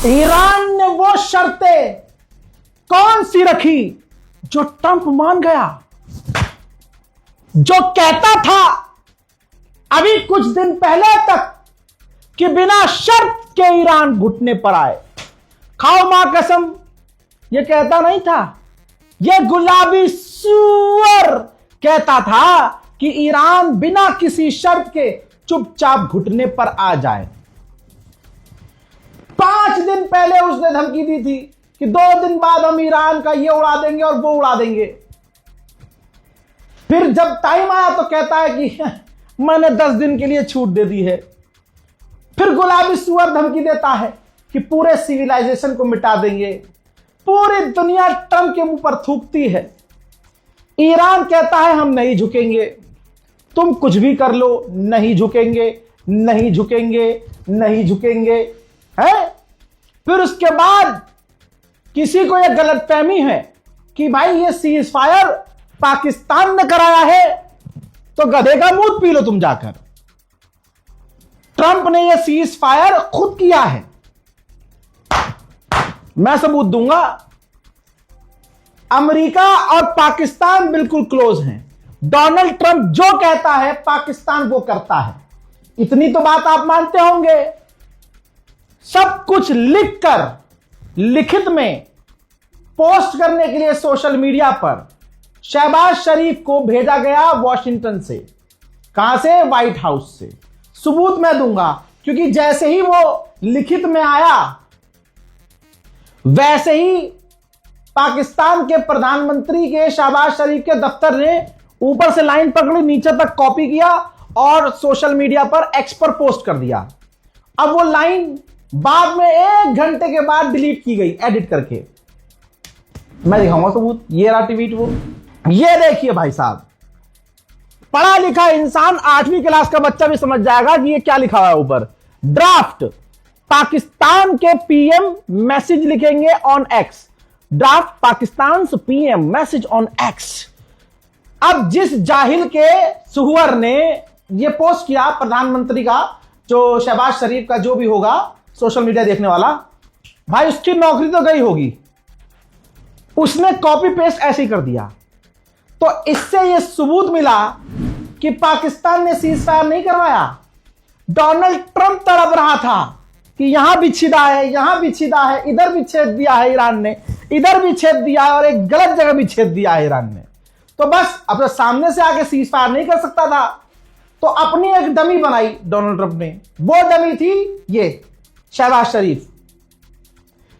Iran ने वो शर्तें कौन सी रखी जो ट्रंप मान गया, जो कहता था अभी कुछ दिन पहले तक कि बिना शर्त के ईरान घुटने पर आए। खाओ मां कसम, यह कहता नहीं था, यह गुलाबी सूअर कहता था कि ईरान बिना किसी शर्त के चुपचाप घुटने पर आ जाए। 5 दिन पहले उसने धमकी दी थी कि 2 दिन बाद हम ईरान का ये उड़ा देंगे और वो उड़ा देंगे। फिर जब टाइम आया तो कहता है कि मैंने 10 दिन के लिए छूट दे दी है। फिर गुलाबी सुअर धमकी देता है कि पूरे सिविलाइजेशन को मिटा देंगे। पूरी दुनिया ट्रंप के मुंह पर थूकती है। ईरान कहता है हम नहीं झुकेंगे, तुम कुछ भी कर लो, नहीं झुकेंगे, नहीं झुकेंगे, नहीं झुकेंगे, है। फिर उसके बाद किसी को यह गलतफहमी है कि भाई ये सीज फायर पाकिस्तान ने कराया है, तो गधे का मूत पी लो तुम जाकर। ट्रंप ने यह सीज फायर खुद किया है, मैं सबूत दूंगा। अमेरिका और पाकिस्तान बिल्कुल क्लोज हैं। डोनाल्ड ट्रंप जो कहता है पाकिस्तान वो करता है, इतनी तो बात आप मानते होंगे। सब कुछ लिखकर लिखित में पोस्ट करने के लिए सोशल मीडिया पर शहबाज शरीफ को भेजा गया वॉशिंगटन से। कहां से? व्हाइट हाउस से। सबूत मैं दूंगा, क्योंकि जैसे ही वो लिखित में आया वैसे ही पाकिस्तान के प्रधानमंत्री के शहबाज शरीफ के दफ्तर ने ऊपर से लाइन पकड़ी, नीचे तक कॉपी किया और सोशल मीडिया पर एक्स पर पोस्ट कर दिया। अब वो लाइन बाद में 1 घंटे के बाद डिलीट की गई एडिट करके। मैं दिखाऊंगा सबूत। ये रहा ट्वीट, वो ये देखिए भाई साहब, पढ़ा लिखा इंसान 8वीं क्लास का बच्चा भी समझ जाएगा कि ये क्या लिखा हुआ है ऊपर। ड्राफ्ट, पाकिस्तान के पीएम मैसेज लिखेंगे on x. Draft Pakistan PM message on x. अब जिस जाहिल के सुहुअर ने यह पोस्ट किया प्रधानमंत्री का, जो शहबाज शरीफ का जो भी होगा सोशल मीडिया देखने वाला, भाई उसकी नौकरी तो गई होगी। उसने कॉपी पेस्ट ऐसे ही कर दिया। तो इससे यह सबूत मिला कि पाकिस्तान ने सीज फायर नहीं करवाया। डोनाल्ड ट्रंप तड़प रहा था कि यहां भी छिदा है, यहां भी छिदा है, इधर भी छेद दिया है ईरान ने, इधर भी छेद दिया है और एक गलत जगह भी छेद दिया है ईरान ने। तो बस अपने सामने से आके सीज फायर नहीं कर सकता था, तो अपनी एक डमी बनाई डोनाल्ड ट्रंप ने। वो डमी थी ये शहबाज शरीफ।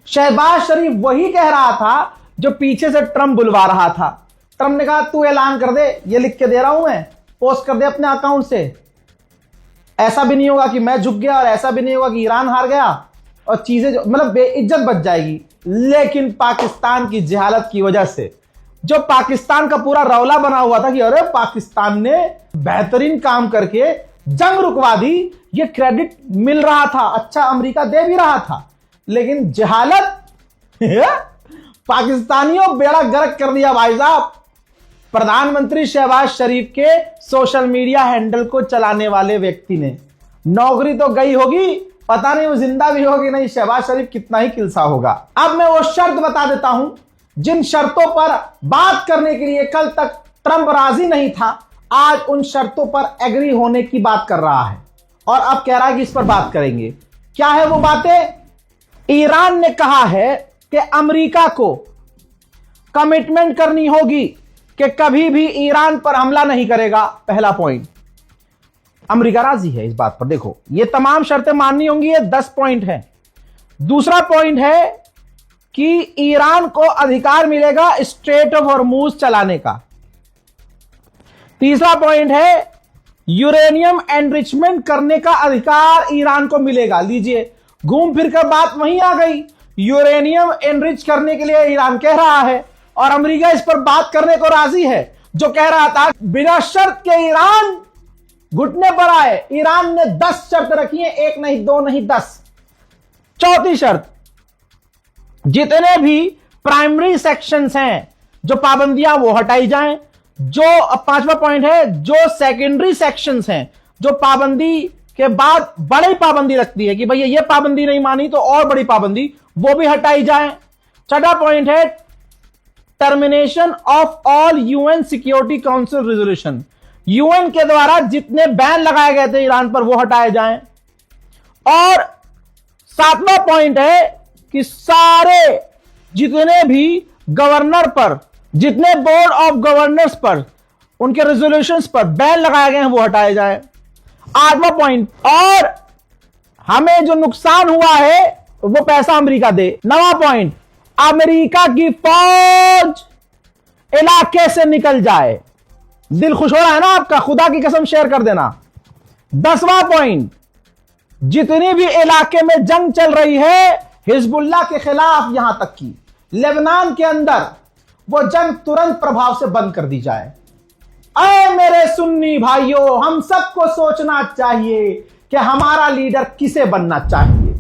शहबाज शरीफ वही कह रहा था जो पीछे से ट्रंप बुलवा रहा था। ट्रंप ने कहा तू ऐलान कर दे, ये लिख के दे रहा हूं मैं, पोस्ट कर दे अपने अकाउंट से। ऐसा भी नहीं होगा कि मैं झुक गया और ऐसा भी नहीं होगा कि ईरान हार गया और चीजें मतलब बेइज्जत बच जाएगी। लेकिन पाकिस्तान की जहालत की वजह से, जो पाकिस्तान का पूरा रौला बना हुआ था कि अरे पाकिस्तान ने बेहतरीन काम करके जंग रुकवा दी, ये क्रेडिट मिल रहा था, अच्छा अमेरिका दे भी रहा था, लेकिन जहालत पाकिस्तानियों बेड़ा गर्क कर दिया भाई साहब। प्रधानमंत्री शहबाज शरीफ के सोशल मीडिया हैंडल को चलाने वाले व्यक्ति ने। नौकरी तो गई होगी, पता नहीं वो जिंदा भी होगी नहीं, शहबाज शरीफ कितना ही किलसा होगा। अब मैं वो शर्त बता देता हूं जिन शर्तों पर बात करने के लिए कल तक ट्रंप राजी नहीं था, आज उन शर्तों पर एग्री होने की बात कर रहा है और अब कह रहा है कि इस पर बात करेंगे। क्या है वो बातें? ईरान ने कहा है कि अमेरिका को कमिटमेंट करनी होगी कि कभी भी ईरान पर हमला नहीं करेगा। पहला पॉइंट, अमेरिका राजी है इस बात पर। देखो ये तमाम शर्तें माननी होंगी, ये 10 पॉइंट है। दूसरा पॉइंट है कि ईरान को अधिकार मिलेगा स्ट्रेट ऑफ हॉर्मुज चलाने का। तीसरा पॉइंट है यूरेनियम एनरिचमेंट करने का अधिकार ईरान को मिलेगा। लीजिए घूम फिर कर बात वहीं आ गई, यूरेनियम एनरिच करने के लिए ईरान कह रहा है और अमेरिका इस पर बात करने को राजी है। जो कह रहा था बिना शर्त के ईरान घुटने पर आए, ईरान ने 10 शर्त रखी है, 1 नहीं 2 नहीं 10। चौथी शर्त, जितने भी प्राइमरी सेक्शंस हैं जो पाबंदियां वो हटाई जाएं। जो 5वां पॉइंट है, जो सेकेंडरी सेक्शंस हैं जो पाबंदी के बाद बड़ी पाबंदी लगती है कि भैया ये पाबंदी नहीं मानी तो और बड़ी पाबंदी, वो भी हटाई जाए। छठा पॉइंट है termination of all UN security council resolution. UN के द्वारा जितने बैन लगाए गए थे ईरान पर वो हटाए जाएं। और सातवां पॉइंट है कि सारे जितने भी गवर्नर पर, जितने बोर्ड ऑफ गवर्नर्स पर, उनके रेजोल्यूशंस पर बैन लगाए गए हैं वो हटाए जाए। आठवां पॉइंट, और हमें जो नुकसान हुआ है वो पैसा अमेरिका दे। नवां पॉइंट, अमेरिका की फौज इलाके से निकल जाए। दिल खुश हो रहा है ना आपका? खुदा की कसम शेयर कर देना। 10वां पॉइंट, जितनी भी इलाके में जंग चल रही है हिजबुल्लाह के खिलाफ, यहां तक कि लेबनान के अंदर, वो जंग तुरंत प्रभाव से बंद कर दी जाए। ऐ मेरे सुन्नी भाइयों, हम सबको सोचना चाहिए कि हमारा लीडर किसे बनना चाहिए।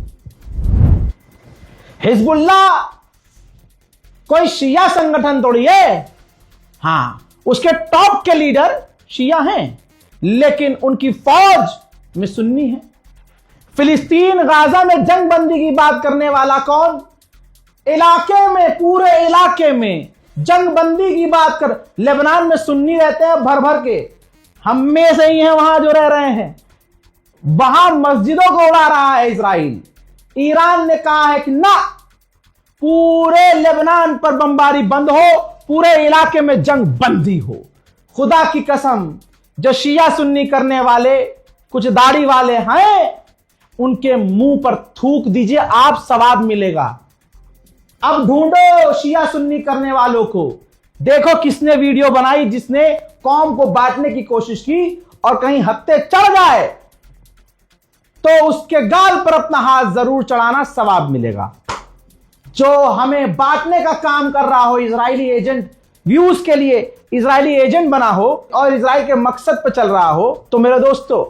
हिजबुल्लाह कोई शिया संगठन थोड़ी है। हां, उसके टॉप के लीडर शिया हैं, लेकिन उनकी फौज में सुन्नी है। फिलिस्तीन गाजा में जंग बंदी की बात करने वाला कौन? इलाके में, पूरे इलाके में जंग बंदी की बात कर। लेबनान में सुन्नी रहते हैं भर भर के, हम में से ही हैं वहां जो रह रहे हैं। वहां मस्जिदों को उड़ा रहा है इजराइल। ईरान ने कहा है कि ना, पूरे लेबनान पर बमबारी बंद हो, पूरे इलाके में जंग बंदी हो। खुदा की कसम, जो शिया सुन्नी करने वाले कुछ दाढ़ी वाले हैं, उनके मुंह पर थूक दीजिए, आप सवाब मिलेगा। अब ढूंढो शिया सुन्नी करने वालों को। देखो किसने वीडियो बनाई जिसने कौम को बांटने की कोशिश की, और कहीं हत्ते चढ़ जाए तो उसके गाल पर अपना हाथ जरूर चढ़ाना, सवाब मिलेगा। जो हमें बांटने का काम कर रहा हो, इजरायली एजेंट, व्यूज के लिए इजरायली एजेंट बना हो और इजराइल के मकसद पर चल रहा हो, तो मेरे दोस्तों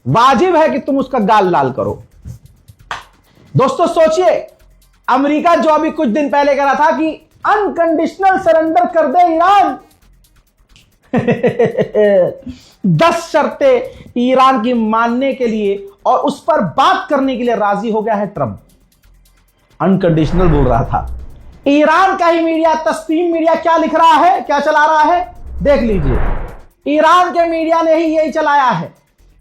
वाजिब है कि तुम उसका गाल लाल करो। दोस्तों सोचिए, अमेरिका जो अभी कुछ दिन पहले कह रहा था कि अनकंडीशनल सरेंडर कर दे ईरान 10 शर्तें ईरान की मानने के लिए और उस पर बात करने के लिए राजी हो गया है ट्रंप। अनकंडीशनल बोल रहा था। ईरान का ही मीडिया, तस्नीम मीडिया, क्या लिख रहा है, क्या चला रहा है, देख लीजिए। ईरान के मीडिया ने ही यही चलाया है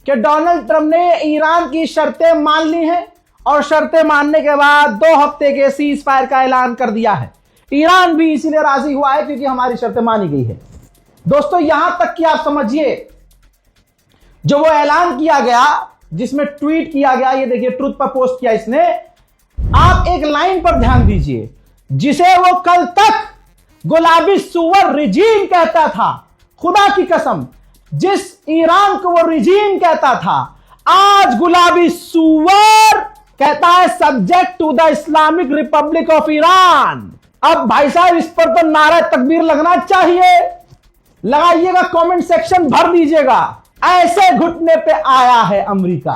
कि डोनाल्ड ट्रंप ने ईरान की शर्तें मान ली हैं और शर्तें मानने के बाद 2 हफ्ते के सीज फायर का ऐलान कर दिया है। ईरान भी इसीलिए राजी हुआ है क्योंकि हमारी शर्तें मानी गई है। दोस्तों यहां तक कि आप समझिए, जो वो ऐलान किया गया, जिसमें ट्वीट किया गया, ये देखिए ट्रुथ पर पोस्ट किया इसने, आप एक लाइन पर ध्यान दीजिए, जिसे वो कल तक गुलाबी सुअर रिजीम कहता था। खुदा की कसम, जिस ईरान को वो रिजीम कहता था, आज गुलाबी सुअर कहता है subject to the Islamic republic of Iran. अब भाई साहब इस पर तो नारा तकबीर लगना चाहिए। लगाइएगा, कमेंट सेक्शन भर दीजिएगा। ऐसे घुटने पे आया है अमेरिका,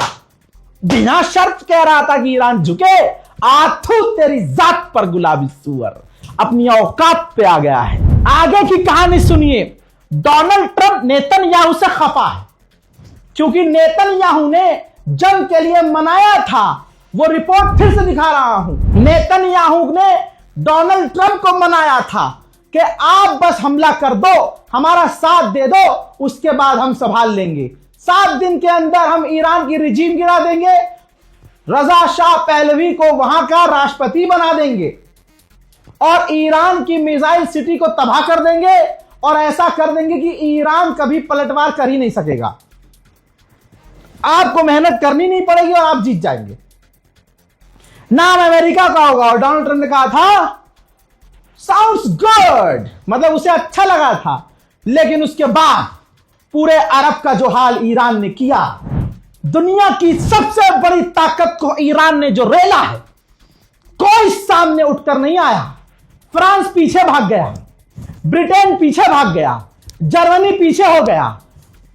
बिना शर्त कह रहा था कि ईरान झुके। आथू तेरी जात पर गुलाबी सुअर, अपनी औकात पे आ गया है। आगे की कहानी सुनिए। डोनाल्ड ट्रंप नेतन्याहू से खफा है क्योंकि नेतन्याहू ने जंग के लिए मनाया था। वो रिपोर्ट फिर से दिखा रहा हूं। नेतन्याहू ने डोनाल्ड ट्रंप को मनाया था कि आप बस हमला कर दो, हमारा साथ दे दो, उसके बाद हम संभाल लेंगे। 7 दिन के अंदर हम ईरान की रिजीम गिरा देंगे, रजा शाह पहलवी को वहां का राष्ट्रपति बना देंगे और ईरान की मिसाइल सिटी को तबाह कर देंगे, और ऐसा कर देंगे कि ईरान कभी पलटवार कर ही नहीं सकेगा। आपको मेहनत करनी नहीं पड़ेगी और आप जीत जाएंगे। नाम अमेरिका का होगा। और डोनाल्ड ट्रंप ने कहा था साउंड्स गुड, मतलब उसे अच्छा लगा था। लेकिन उसके बाद पूरे अरब का जो हाल ईरान ने किया, दुनिया की सबसे बड़ी ताकत को ईरान ने जो रेला है, कोई सामने उठकर नहीं आया। फ्रांस पीछे भाग गया, ब्रिटेन पीछे भाग गया, जर्मनी पीछे हो गया।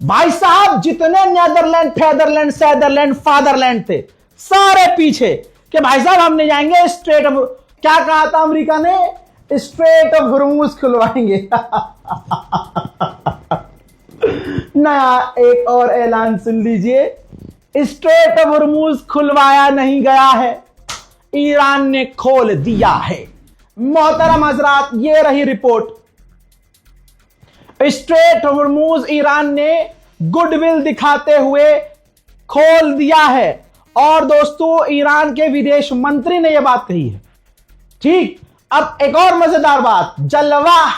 भाई साहब जितने नीदरलैंड, फेदरलैंड, सैदरलैंड, फादरलैंड थे, सारे पीछे कि भाई साहब हम नहीं जाएंगे स्ट्रेट ऑफ, क्या कहा था अमेरिका ने, स्ट्रेट ऑफ हॉर्मुज खुलवाएंगे। नया एक और ऐलान सुन लीजिए स्ट्रेट ऑफ हॉर्मूज खुलवाया नहीं गया है, ईरान ने खोल दिया है। मोहतरम हजरात, ये रही report. Straight of Hormuz Iran ने गुडविल दिखाते हुए खोल दिया है। और दोस्तों, ईरान के विदेश मंत्री ने यह बात कही है। ठीक, अब एक और मजेदार बात, जलवा,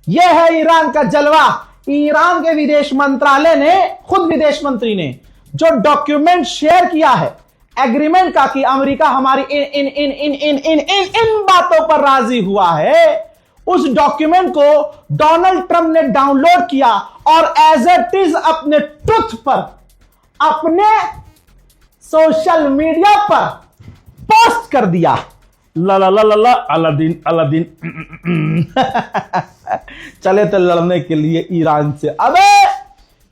यह है ईरान का जलवा। ईरान के विदेश मंत्रालय ने, खुद विदेश मंत्री ने जो डॉक्यूमेंट शेयर किया है एग्रीमेंट का कि अमेरिका हमारी इन इन इन इन इन इन इन इन बातों पर राजी हुआ है, उस डॉक्यूमेंट को डोनाल्ड ट्रंप ने डाउनलोड किया और एज इट इज अपने ट्रुथ पर, अपने सोशल मीडिया पर पोस्ट कर दिया। ला ला ला ला ला, अलादीन अलादीन चले तो लड़ने के लिए ईरान से। अबे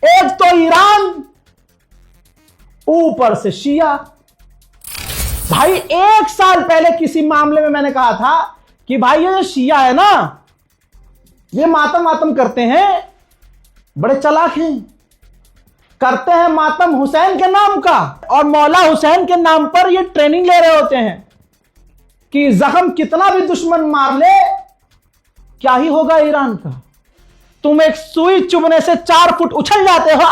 एक तो ईरान, ऊपर से शिया। भाई 1 साल पहले किसी मामले में मैंने कहा था कि भाई ये जो शिया है ना, ये मातम मातम करते हैं, बड़े चालाक हैं, करते हैं मातम हुसैन के नाम का, और मौला हुसैन के नाम पर ये ट्रेनिंग ले रहे होते हैं कि जख्म कितना भी दुश्मन मार ले, क्या ही होगा ईरान का। तुम एक सुई चुभने से 4 फुट उछल जाते हो।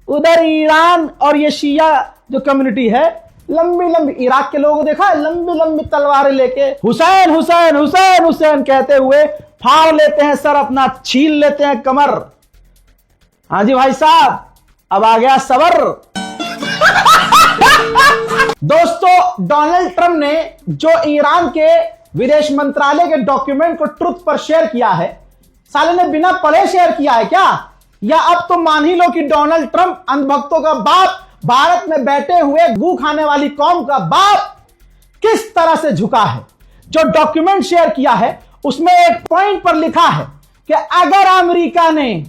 उधर ईरान और ये शिया जो कम्युनिटी है, लंबी लंबी, इराक के लोगों को देखा है, लंबी लंबी तलवारें लेके हुसैन हुसैन हुसैन हुसैन कहते हुए फाड़ लेते हैं सर अपना, छील लेते हैं कमर। हाँ जी भाई साहब, अब आ गया सबर। दोस्तों, डोनाल्ड ट्रंप ने जो ईरान के विदेश मंत्रालय के डॉक्यूमेंट को ट्रुथ पर शेयर किया है, साले ने बिना पढ़े शेयर किया है क्या? या अब तो मान ही लो कि डोनाल्ड ट्रंप अंधभक्तों का बाप, भारत में बैठे हुए गू खाने वाली कौम का बाप, किस तरह से झुका है। जो डॉक्यूमेंट शेयर किया है उसमें एक पॉइंट पर लिखा है कि अगर अमेरिका ने,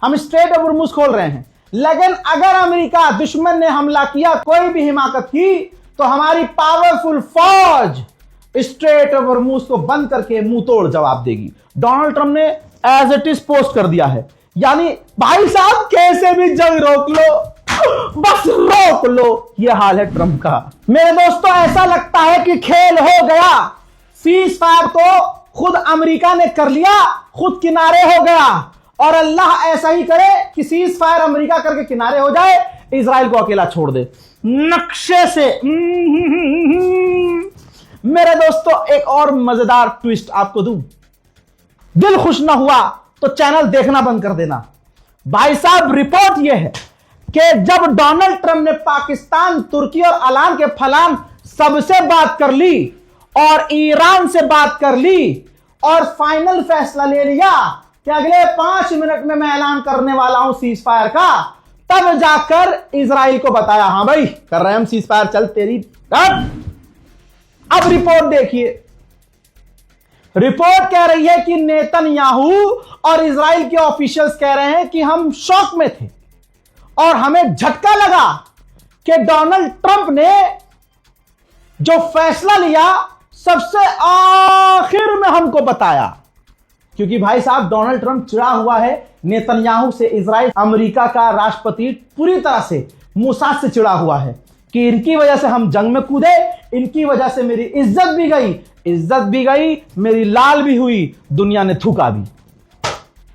हम स्ट्रेट ऑफ हॉर्मूज खोल रहे हैं, लेकिन अगर अमेरिका दुश्मन ने हमला किया, कोई भी हिमाकत की, तो हमारी पावरफुल फौज स्ट्रेट ऑफ हॉर्मूज को बंद करके मुंह तोड़ जवाब देगी। डोनाल्ड ट्रंप ने एज इट इज पोस्ट कर दिया है। यानी भाई साहब कैसे भी जंग रोक लो, बस रोक लो, यह हाल है ट्रंप का। मेरे दोस्तों, ऐसा लगता है कि खेल हो गया। सीज फायर तो खुद अमेरिका ने कर लिया, खुद किनारे हो गया, और अल्लाह ऐसा ही करे कि सीज फायर अमेरिका करके किनारे हो जाए, इजराइल को अकेला छोड़ दे नक्शे से। मेरे दोस्तों, एक और मजेदार ट्विस्ट आपको दूं, दिल खुश ना हुआ तो चैनल देखना बंद कर देना। भाई साहब, रिपोर्ट यह है कि जब डोनाल्ड ट्रंप ने पाकिस्तान, तुर्की और अलान के फलान सबसे बात कर ली और ईरान से बात कर ली और फाइनल फैसला ले लिया कि अगले 5 मिनट में मैं ऐलान करने वाला हूं सीज फायर का, तब जाकर इजराइल को बताया, हां भाई कर रहे हैं हम सीज फायर, चल तेरी। अब रिपोर्ट देखिए, रिपोर्ट कह रही है कि नेतन्याहू और इजराइल के ऑफिशियल्स कह रहे हैं कि हम शॉक में थे और हमें झटका लगा कि डोनाल्ड ट्रंप ने जो फैसला लिया सबसे आखिर में हमको बताया। क्योंकि भाई साहब, डोनाल्ड ट्रंप चिढ़ा हुआ है नेतन्याहू से। इजराइल अमेरिका का राष्ट्रपति पूरी तरह से मोसाद से चिढ़ा हुआ है कि इनकी वजह से हम जंग में कूदे, इनकी वजह से मेरी इज्जत भी गई, मेरी लाल भी हुई, दुनिया ने थूका भी,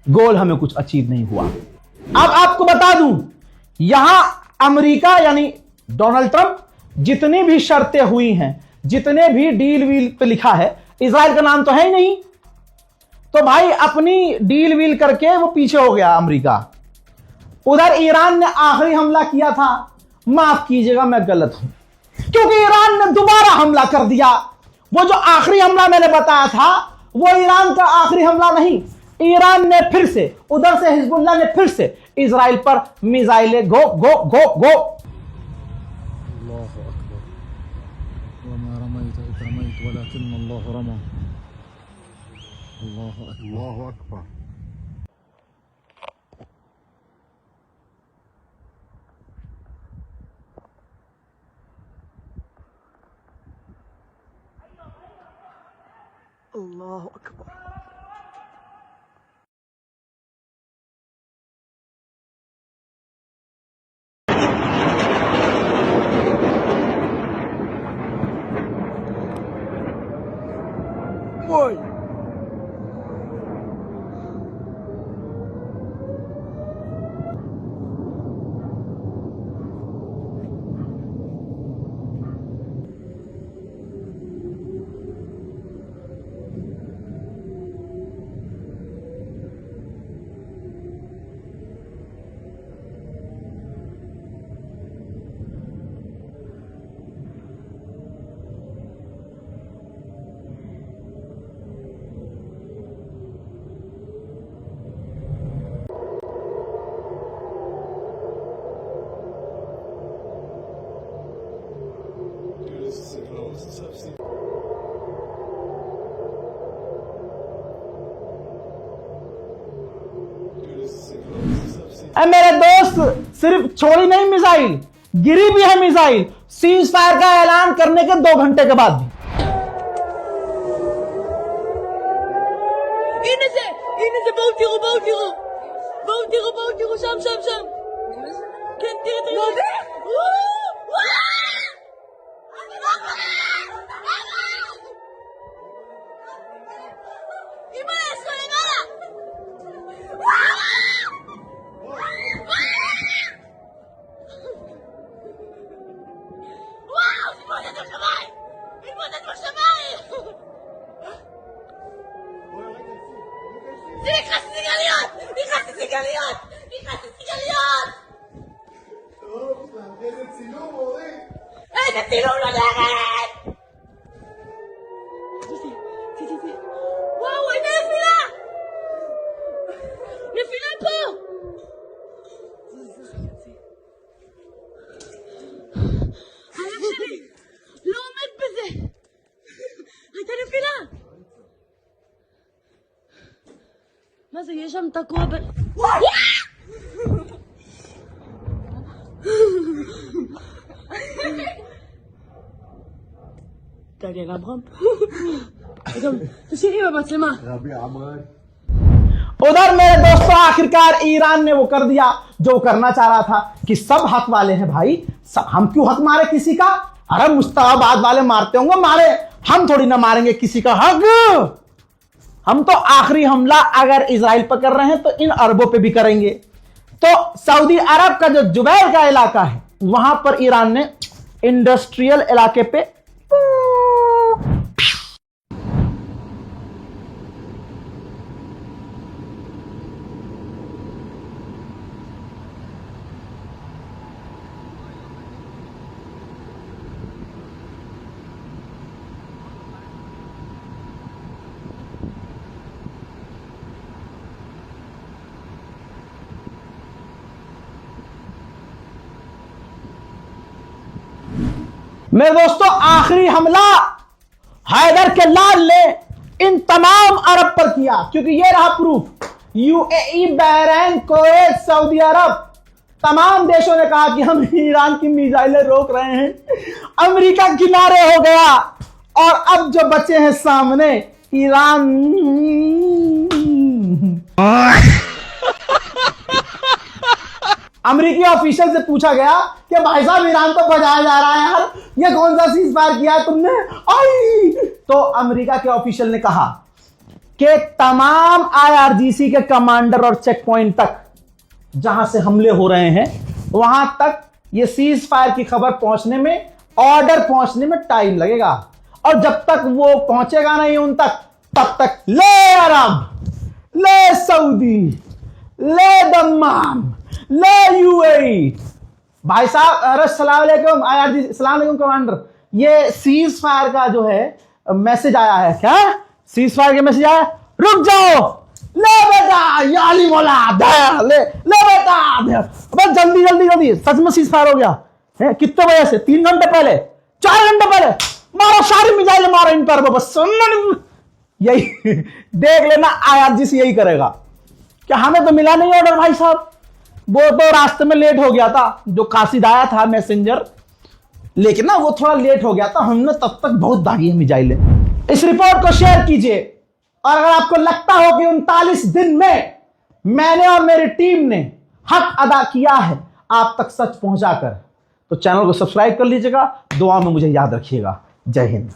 गोल हमें कुछ अचीव नहीं हुआ। अब आपको बता दूं, यहां अमेरिका यानी डोनाल्ड ट्रंप जितनी भी शर्तें हुई हैं, जितने भी डील वील पे लिखा है, इजराइल का नाम तो है ही नहीं, तो भाई अपनी डील वील करके वो पीछे हो गया अमेरिका। उधर ईरान ने आखिरी हमला किया था, माफ कीजिएगा मैं गलत हूं, क्योंकि ईरान ने दोबारा हमला कर दिया। वो जो आखिरी हमला मैंने बताया था, वो ईरान का आखिरी हमला नहीं, ईरान ने फिर से, उधर से हिजबुल्लाह ने फिर से इजराइल पर मिसाइलें गो गो गो गो। अल्लाहु अकबर। अल्लाहु अकबर। मेरे दोस्त, सिर्फ छोड़ी नहीं मिसाइल, गिरी भी है मिसाइल सीज फायर का ऐलान करने के 2 घंटे के बाद भी। इन्हें से बहुत हीरो शाम מה זה, יש שם תקוע ב... תגיע לאברהם. תשאירי במצלמה. रबी अहमद उधर मेरे दोस्तों आखिरकार ईरान ने वो कर दिया जो करना चाह रहा था कि सब हक वाले हैं भाई, सब हम क्यों हक मारे किसी का? अरे मुस्ताबाद वाले मारते होंगे, मारे, हम थोड़ी ना मारेंगे किसी का हक। हम तो आखिरी हमला अगर इजराइल पर कर रहे हैं तो इन अरबों पे भी करेंगे। तो सऊदी अरब का जो जुबैल का इलाका है वहां पर ईरान ने इंडस्ट्रियल इलाके पे मेरे दोस्तों आखिरी हमला हैदर के लाल ने इन तमाम अरब पर किया, क्योंकि ये रहा proof. UAE, Bahrain, Kuwait, Saudi Arab, तमाम देशों ने कहा कि हम ईरान की मिसाइलें रोक रहे हैं। अमेरिका किनारे हो गया और अब जो बचे हैं सामने ईरान। अमेरिकी ऑफिशियल से पूछा गया कि भाई साहब ईरान तो बजाया जा रहा है यार, ये कौन सा सीज फायर किया है तुमने? आई तो अमेरिका के ऑफिशियल ने कहा कि तमाम आईआरजीसी के कमांडर और चेक पॉइंट तक जहां से हमले हो रहे हैं वहां तक ये सीज फायर की खबर पहुंचने में, ऑर्डर पहुंचने में टाइम लगेगा, और जब तक वो पहुंचेगा नहीं उन तक, तब तक ले अरब, ले सऊदी, ले दम्माम, ले यूएई। भाई साहब, अरे सलाम अलैकुम आईआरजी, सलाम अलैकुम कमांडर, ये सीज फायर का जो है मैसेज आया है। क्या सीज फायर का मैसेज आया? रुक जाओ, ले बेटा, याली मोला ले ले बेटा, बस जल्दी जल्दी जल्दी, सच में सीज फायर हो गया है। कितने बजे से? 3 घंटे पहले, 4 घंटे पहले मारो, सारी मिसाइलें मारो इन पर, बस यही देख लेना, आईआरजीसी यही करेगा। क्या हमें तो मिला नहीं ऑर्डर भाई साहब, वो तो रास्ते में लेट हो गया था, जो कासिद आया था मैसेंजर, लेकिन ना वो थोड़ा लेट हो गया था, हमने तब तक बहुत दागी है मिसाइलें। इस रिपोर्ट को शेयर कीजिए, और अगर आपको लगता हो कि 39 दिन में मैंने और मेरी टीम ने हक अदा किया है आप तक सच पहुंचाकर, तो चैनल को सब्सक्राइब कर लीजिएगा। दुआ में मुझे याद रखिएगा। जय हिंद।